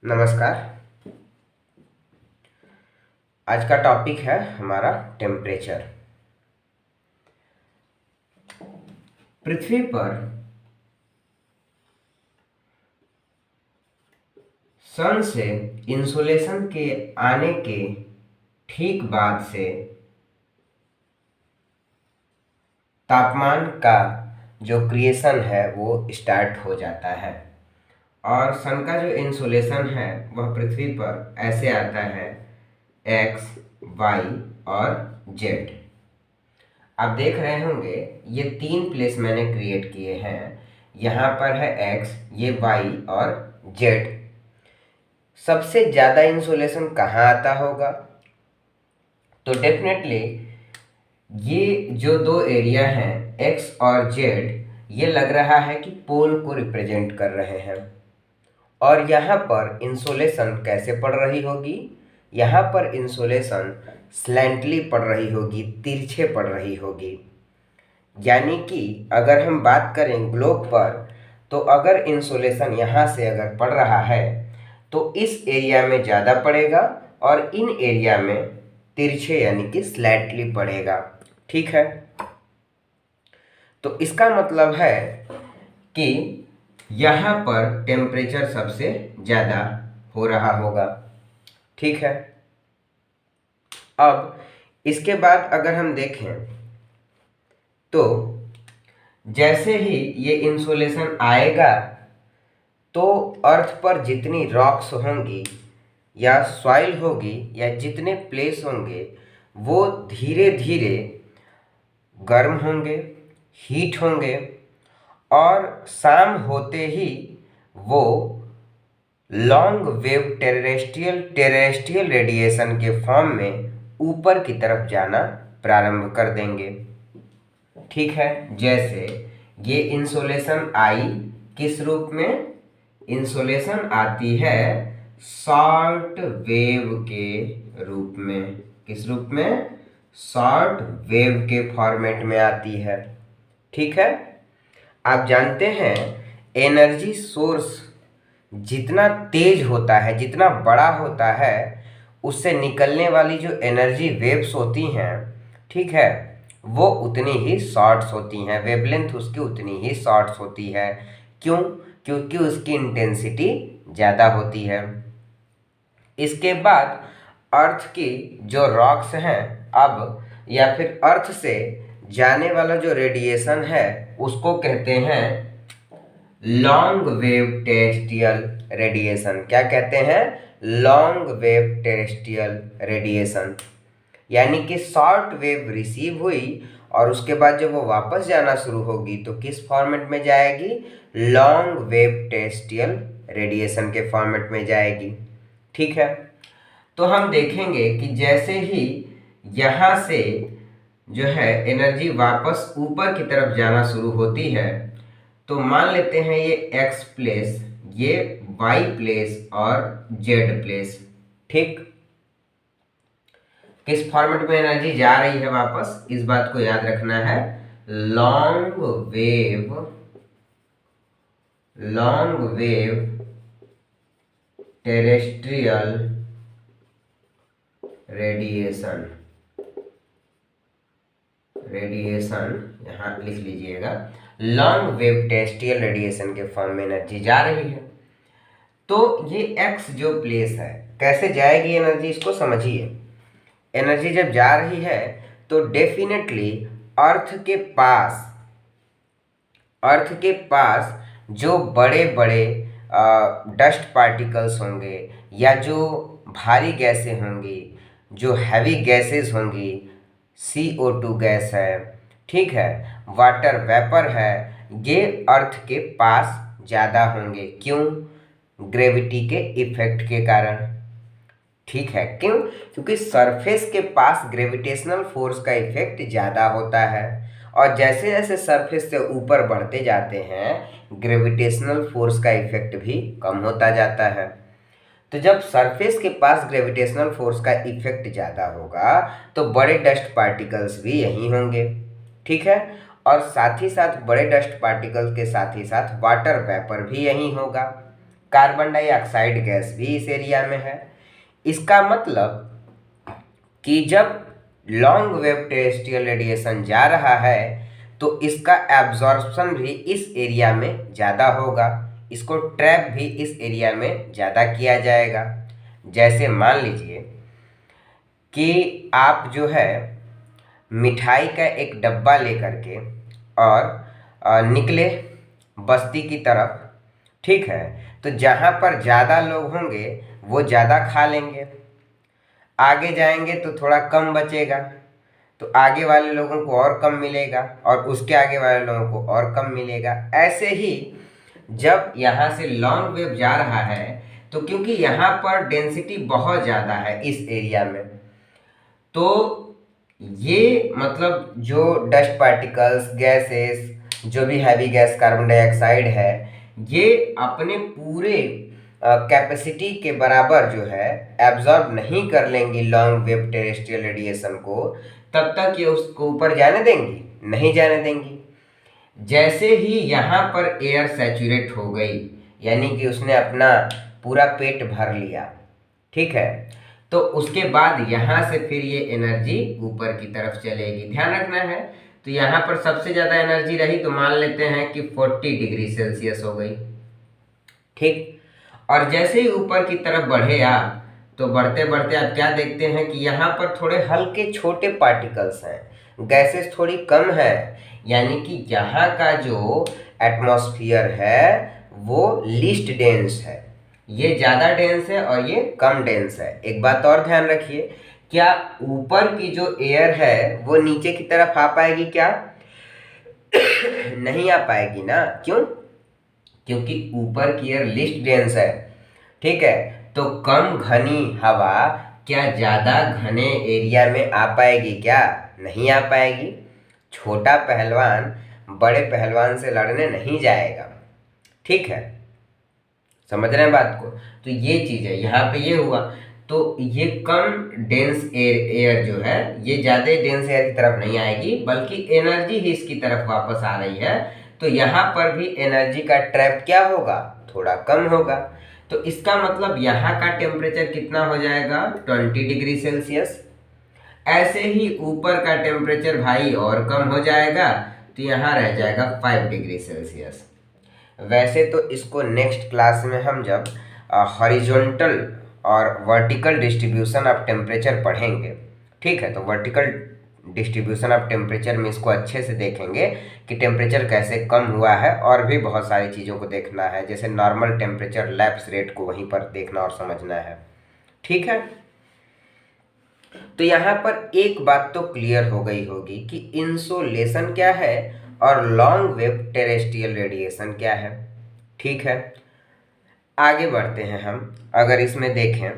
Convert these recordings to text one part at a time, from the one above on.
नमस्कार। आज का टॉपिक है हमारा टेम्परेचर। पृथ्वी पर सन से इंसुलेशन के आने के ठीक बाद से तापमान का जो क्रिएशन है वो स्टार्ट हो जाता है और सन का जो इंसुलेशन है वह पृथ्वी पर ऐसे आता है एक्स, वाई और जेड। आप देख रहे होंगे ये तीन प्लेस मैंने क्रिएट किए हैं। यहाँ पर है एक्स, ये वाई और जेड। सबसे ज़्यादा इंसुलेशन कहाँ आता होगा? तो डेफिनेटली ये जो दो एरिया हैं एक्स और जेड, ये लग रहा है कि पोल को रिप्रेजेंट कर रहे हैं। और यहाँ पर इंसुलेशन कैसे पड़ रही होगी? यहाँ पर इंसुलेशन स्लैंटली पड़ रही होगी, तिरछे पड़ रही होगी। यानी कि अगर हम बात करें ग्लोब पर, तो अगर इंसुलेशन यहाँ से अगर पड़ रहा है तो इस एरिया में ज़्यादा पड़ेगा और इन एरिया में तिरछे यानी कि स्लैंटली पड़ेगा। ठीक है, तो इसका मतलब है कि यहाँ पर टेम्परेचर सबसे ज़्यादा हो रहा होगा। ठीक है, अब इसके बाद अगर हम देखें तो जैसे ही ये इंसुलेशन आएगा तो अर्थ पर जितनी रॉक्स होंगी या सॉइल होगी या जितने प्लेस होंगे वो धीरे धीरे गर्म होंगे, हीट होंगे और शाम होते ही वो लॉन्ग वेव टेरेस्ट्रियल रेडिएशन के फॉर्म में ऊपर की तरफ जाना प्रारंभ कर देंगे। ठीक है, जैसे ये इंसुलेशन आई किस रूप में? इंसुलेशन आती है शॉर्ट वेव के रूप में। किस रूप में? शॉर्ट वेव के फॉर्मेट में आती है। ठीक है, आप जानते हैं एनर्जी सोर्स जितना तेज होता है, जितना बड़ा होता है, उससे निकलने वाली जो एनर्जी वेव्स होती हैं, ठीक है, वो उतनी ही शॉर्ट्स होती हैं। वेवलेंथ उसकी उतनी ही शॉर्ट्स होती है। क्यों? क्योंकि उसकी इंटेंसिटी ज़्यादा होती है। इसके बाद अर्थ की जो रॉक्स हैं अब, या फिर अर्थ से जाने वाला जो रेडिएशन है उसको कहते हैं लॉन्ग वेव टेरेस्ट्रियल रेडिएशन। क्या कहते हैं? Long wave terrestrial radiation. यानी कि शॉर्ट वेव रिसीव हुई और उसके बाद जब वो वापस जाना शुरू होगी तो किस फॉर्मेट में जाएगी? लॉन्ग वेव टेरेस्ट्रियल रेडिएशन के फॉर्मेट में जाएगी। ठीक है, तो हम देखेंगे कि जैसे ही यहाँ से जो है एनर्जी वापस ऊपर की तरफ जाना शुरू होती है, तो मान लेते हैं ये एक्स प्लेस, ये वाई प्लेस और जेड प्लेस। ठीक, किस फॉर्मेट में एनर्जी जा रही है वापस, इस बात को याद रखना है। लॉन्ग वेव टेरेस्ट्रियल रेडिएशन यहाँ लिख लीजिएगा। लॉन्ग वेव टेरेस्ट्रियल रेडिएशन के फॉर्म में एनर्जी जा रही है। तो ये एक्स जो प्लेस है, कैसे जाएगी एनर्जी, इसको समझिए। एनर्जी जब जा रही है तो डेफिनेटली अर्थ के पास जो बड़े बड़े डस्ट पार्टिकल्स होंगे या जो भारी गैसें होंगी, जो हैवी गैसेस होंगी, CO2 गैस है, ठीक है, वाटर वेपर है, ये अर्थ के पास ज़्यादा होंगे। क्यों? ग्रेविटी के इफेक्ट के कारण। ठीक है, क्यों? क्योंकि सरफेस के पास ग्रेविटेशनल फोर्स का इफेक्ट ज़्यादा होता है और जैसे जैसे सरफेस से ऊपर बढ़ते जाते हैं ग्रेविटेशनल फोर्स का इफेक्ट भी कम होता जाता है। तो जब सरफेस के पास ग्रेविटेशनल फोर्स का इफेक्ट ज़्यादा होगा तो बड़े डस्ट पार्टिकल्स भी यहीं होंगे। ठीक है, और साथ ही साथ बड़े डस्ट पार्टिकल्स के साथ ही साथ वाटर वेपर भी यहीं होगा। कार्बन डाइऑक्साइड गैस भी इस एरिया में है। इसका मतलब कि जब लॉन्ग वेव टेरेस्ट्रियल रेडिएशन जा रहा है तो इसका एब्जॉर्प्शन भी इस एरिया में ज़्यादा होगा, इसको ट्रैप भी इस एरिया में ज़्यादा किया जाएगा। जैसे मान लीजिए कि आप जो है मिठाई का एक डब्बा लेकर के और निकले बस्ती की तरफ, ठीक है, तो जहाँ पर ज़्यादा लोग होंगे वो ज़्यादा खा लेंगे, आगे जाएंगे तो थोड़ा कम बचेगा, तो आगे वाले लोगों को और कम मिलेगा और उसके आगे वाले लोगों को और कम मिलेगा। ऐसे ही जब यहाँ से लॉन्ग वेव जा रहा है तो क्योंकि यहाँ पर डेंसिटी बहुत ज़्यादा है इस एरिया में, तो ये मतलब जो डस्ट पार्टिकल्स, गैसेस, जो भी हैवी गैस कार्बन डाइऑक्साइड है, ये अपने पूरे कैपेसिटी के बराबर जो है एब्जॉर्ब नहीं कर लेंगी लॉन्ग वेव टेरेस्ट्रियल रेडिएशन को, तब तक ये उसको ऊपर जाने देंगी, नहीं जाने देंगी। जैसे ही यहाँ पर एयर सैचुरेट हो गई, यानी कि उसने अपना पूरा पेट भर लिया, ठीक है, तो उसके बाद यहाँ से फिर ये एनर्जी ऊपर की तरफ चलेगी। ध्यान रखना है, तो यहाँ पर सबसे ज़्यादा एनर्जी रही तो मान लेते हैं कि 40 डिग्री सेल्सियस हो गई, ठीक। और जैसे ही ऊपर की तरफ बढ़े आप, तो बढ़ते बढ़ते आप क्या देखते हैं कि यहाँ पर थोड़े हल्के छोटे पार्टिकल्स हैं, गैसेस थोड़ी कम है, यानी कि यहाँ का जो एटमॉस्फेयर है वो लीस्ट डेंस है, ये ज़्यादा डेंस है और ये कम डेंस है। एक बात और ध्यान रखिए, क्या ऊपर की जो एयर है वो नीचे की तरफ आ पाएगी क्या? नहीं आ पाएगी ना। क्यों? क्योंकि ऊपर की एयर लीस्ट डेंस है, ठीक है, तो कम घनी हवा क्या ज़्यादा घने एरिया में आ पाएगी क्या? नहीं आ पाएगी। छोटा पहलवान बड़े पहलवान से लड़ने नहीं जाएगा, ठीक है, समझ रहे हैं बात को। तो ये चीज़ है, यहाँ पे ये हुआ, तो ये कम डेंस एयर जो है ये ज़्यादा डेंस एयर की तरफ नहीं आएगी, बल्कि एनर्जी ही इसकी तरफ वापस आ रही है, तो यहाँ पर भी एनर्जी का ट्रैप क्या होगा? थोड़ा कम होगा। तो इसका मतलब यहाँ का टेम्परेचर कितना हो जाएगा? 20 डिग्री सेल्सियस। ऐसे ही ऊपर का टेम्परेचर भाई और कम हो जाएगा, तो यहाँ रह जाएगा 5 डिग्री सेल्सियस। वैसे तो इसको नेक्स्ट क्लास में हम जब हॉरिजॉन्टल और वर्टिकल डिस्ट्रीब्यूशन ऑफ टेम्परेचर पढ़ेंगे, ठीक है, तो वर्टिकल डिस्ट्रीब्यूशन ऑफ टेम्परेचर में इसको अच्छे से देखेंगे कि टेम्परेचर कैसे कम हुआ है, और भी बहुत सारी चीज़ों को देखना है, जैसे नॉर्मल टेम्परेचर लैप्स रेट को वहीं पर देखना और समझना है, ठीक है। तो यहाँ पर एक बात तो क्लियर हो गई होगी कि इंसोलेशन क्या है और लॉन्ग वेव टेरेस्ट्रियल रेडिएशन क्या है, ठीक है। आगे बढ़ते हैं हम, अगर इसमें देखें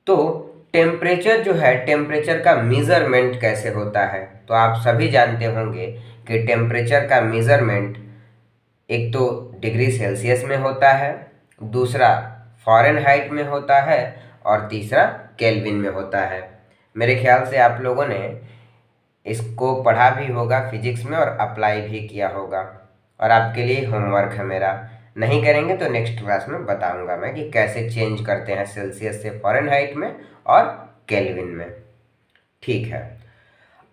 तो टेम्परेचर जो है, टेम्परेचर का मेज़रमेंट कैसे होता है, तो आप सभी जानते होंगे कि टेम्परेचर का मेज़रमेंट एक तो डिग्री सेल्सियस में होता है, दूसरा फ़ारेनहाइट में होता है और तीसरा केल्विन में होता है। मेरे ख्याल से आप लोगों ने इसको पढ़ा भी होगा फिजिक्स में और अप्लाई भी किया होगा, और आपके लिए होमवर्क है मेरा। नहीं करेंगे तो नेक्स्ट क्लास में बताऊंगा मैं कि कैसे चेंज करते हैं सेल्सियस से फ़ारेनहाइट में और केल्विन में, ठीक है।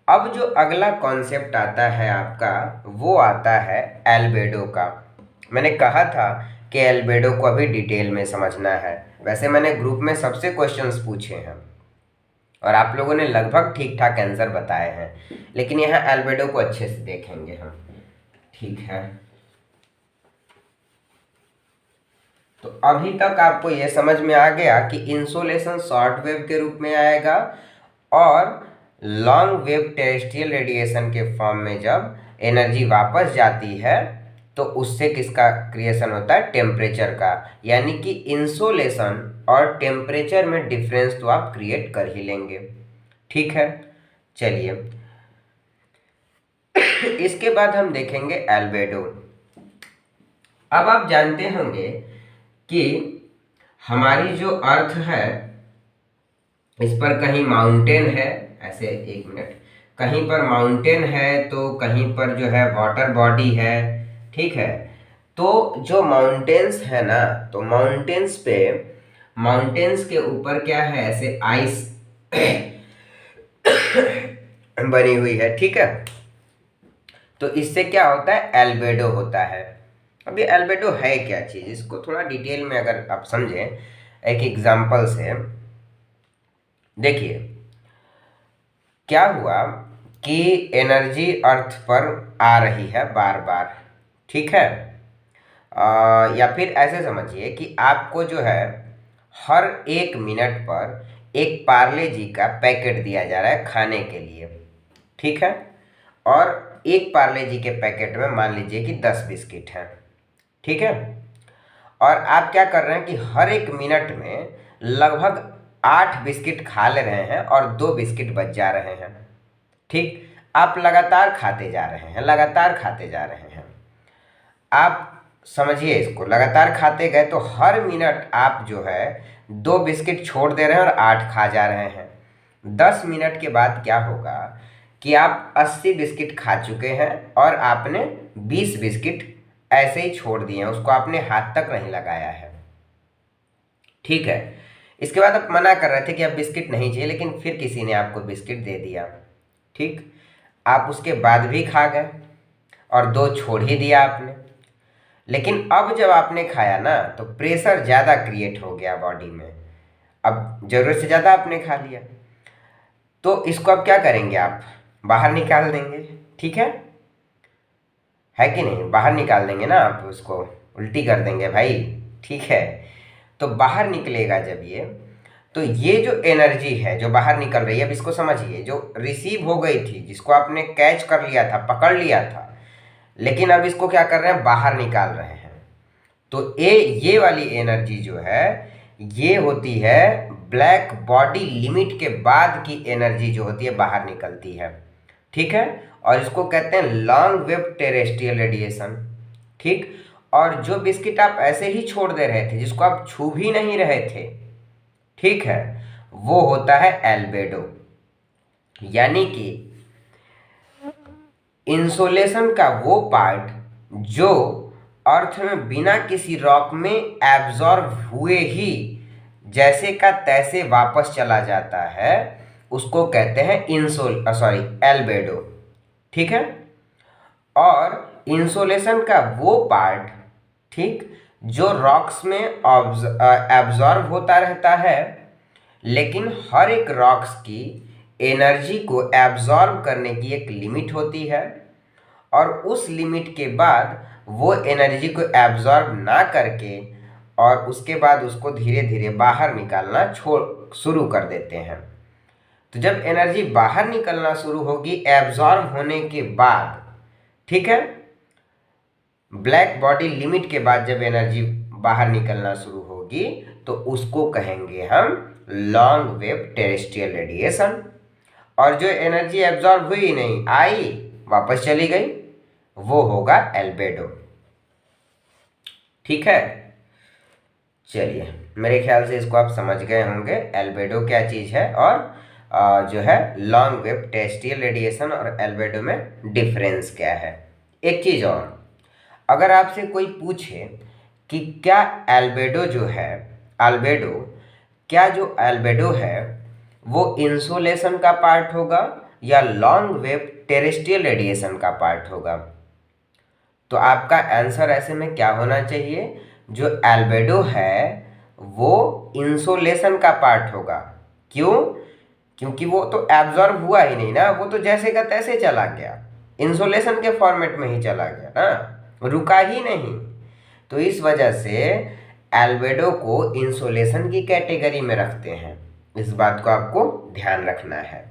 अब जो अगला कॉन्सेप्ट आता है आपका, वो आता है एल्बेडो का। मैंने कहा था कि एल्बेडो को अभी डिटेल में समझना है। वैसे मैंने ग्रुप में सबसे क्वेश्चंस पूछे हैं और आप लोगों ने लगभग ठीक ठाक आंसर बताए हैं, लेकिन यहाँ एल्बेडो को अच्छे से देखेंगे हम, ठीक है। तो अभी तक आपको ये समझ में आ गया कि इंसोलेशन शॉर्ट वेव के रूप में आएगा और लॉन्ग वेव टेरेस्ट्रियल रेडिएशन के फॉर्म में जब एनर्जी वापस जाती है तो उससे किसका क्रिएशन होता है? टेम्परेचर का। यानी कि इंसोलेशन और टेम्परेचर में डिफरेंस तो आप क्रिएट कर ही लेंगे, ठीक है। चलिए इसके बाद हम देखेंगे एल्बेडो। अब आप जानते होंगे कि हमारी जो अर्थ है इस पर कहीं माउंटेन है, ऐसे एक मिनट, कहीं पर माउंटेन है तो कहीं पर जो है वाटर बॉडी है, ठीक है। तो जो माउंटेन्स है ना, तो माउंटेन्स के ऊपर क्या है, ऐसे आइस बनी हुई है, ठीक है। तो इससे क्या होता है, एल्बेडो होता है। अब ये एल्बेडो है क्या चीज़, इसको थोड़ा डिटेल में अगर आप समझें एक एग्जांपल से। देखिए क्या हुआ कि एनर्जी अर्थ पर आ रही है बार बार, ठीक है। या फिर ऐसे समझिए कि आपको जो है हर 1 मिनट पर एक पार्ले जी का पैकेट दिया जा रहा है खाने के लिए, ठीक है। और एक पार्ले जी के पैकेट में मान लीजिए कि 10 बिस्किट हैं, ठीक है। और आप क्या कर रहे हैं कि हर 1 मिनट में लगभग 8 बिस्किट खा ले रहे हैं और 2 बिस्किट बच जा रहे हैं, ठीक। आप लगातार खाते जा रहे हैं, लगातार खाते जा रहे हैं। आप समझिए इसको, लगातार खाते गए तो हर मिनट आप जो है 2 बिस्किट छोड़ दे रहे हैं और 8 खा जा रहे हैं। 10 मिनट के बाद क्या होगा कि आप 80 बिस्किट खा चुके हैं और आपने 20 बिस्किट ऐसे ही छोड़ दिए हैं, उसको आपने हाथ तक नहीं लगाया है, ठीक है। इसके बाद आप मना कर रहे थे कि आप बिस्किट नहीं चाहिए, लेकिन फिर किसी ने आपको बिस्किट दे दिया, ठीक। आप उसके बाद भी खा गए और 2 छोड़ ही दिया आपने। लेकिन अब जब आपने खाया ना तो प्रेशर ज़्यादा क्रिएट हो गया बॉडी में, अब ज़रूरत से ज़्यादा आपने खा लिया। तो इसको अब क्या करेंगे, आप बाहर निकाल देंगे, ठीक है कि नहीं। बाहर निकाल देंगे ना, आप उसको उल्टी कर देंगे भाई, ठीक है। तो बाहर निकलेगा जब ये, तो ये जो एनर्जी है जो बाहर निकल रही है, अब इसको समझिए, जो रिसीव हो गई थी, जिसको आपने कैच कर लिया था, पकड़ लिया था, लेकिन अब इसको क्या कर रहे हैं, बाहर निकाल रहे हैं। तो ये वाली एनर्जी जो है ये होती है ब्लैक बॉडी लिमिट के बाद की एनर्जी जो होती है बाहर निकलती है, ठीक है। और इसको कहते हैं लॉन्ग वेव टेरेस्ट्रियल रेडिएशन, ठीक। और जो बिस्किट आप ऐसे ही छोड़ दे रहे थे, जिसको आप छू भी नहीं रहे थे, ठीक है, वो होता है एल्बेडो। यानी कि इंसोलेशन का वो पार्ट जो अर्थ में बिना किसी रॉक में एब्जॉर्ब हुए ही जैसे का तैसे वापस चला जाता है, उसको कहते हैं एल्बेडो, ठीक है। और इंसोलेशन का वो पार्ट, ठीक, जो रॉक्स में एब्जॉर्ब होता रहता है, लेकिन हर एक रॉक्स की एनर्जी को एब्जॉर्ब करने की एक लिमिट होती है, और उस लिमिट के बाद वो एनर्जी को एब्जॉर्ब ना करके और उसके बाद उसको धीरे धीरे बाहर निकालना शुरू कर देते हैं। तो जब एनर्जी बाहर निकलना शुरू होगी एब्जॉर्ब होने के बाद, ठीक है, ब्लैक बॉडी लिमिट के बाद जब एनर्जी बाहर निकलना शुरू होगी तो उसको कहेंगे हम लॉन्ग वेव टेरेस्ट्रियल रेडिएशन। और जो एनर्जी एब्जॉर्ब हुई नहीं, आई वापस चली गई, वो होगा एल्बेडो, ठीक है। चलिए, मेरे ख्याल से इसको आप समझ गए होंगे एल्बेडो क्या चीज़ है और जो है लॉन्ग वेव टेरेस्ट्रियल रेडिएशन और एल्बेडो में डिफरेंस क्या है। एक चीज़ और, अगर आपसे कोई पूछे कि क्या एल्बेडो जो एल्बेडो है वो इंसोलेशन का पार्ट होगा या लॉन्ग वेव टेरेस्ट्रियल रेडिएशन का पार्ट होगा, तो आपका आंसर ऐसे में क्या होना चाहिए, जो एल्बेडो है वो इंसोलेशन का पार्ट होगा। क्यों? क्योंकि वो तो एब्जॉर्ब हुआ ही नहीं ना, वो तो जैसे का तैसे चला गया, इंसोलेशन के फॉर्मेट में ही चला गया ना, रुका ही नहीं। तो इस वजह से एल्बेडो को इंसोलेशन की कैटेगरी में रखते हैं, इस बात को आपको ध्यान रखना है।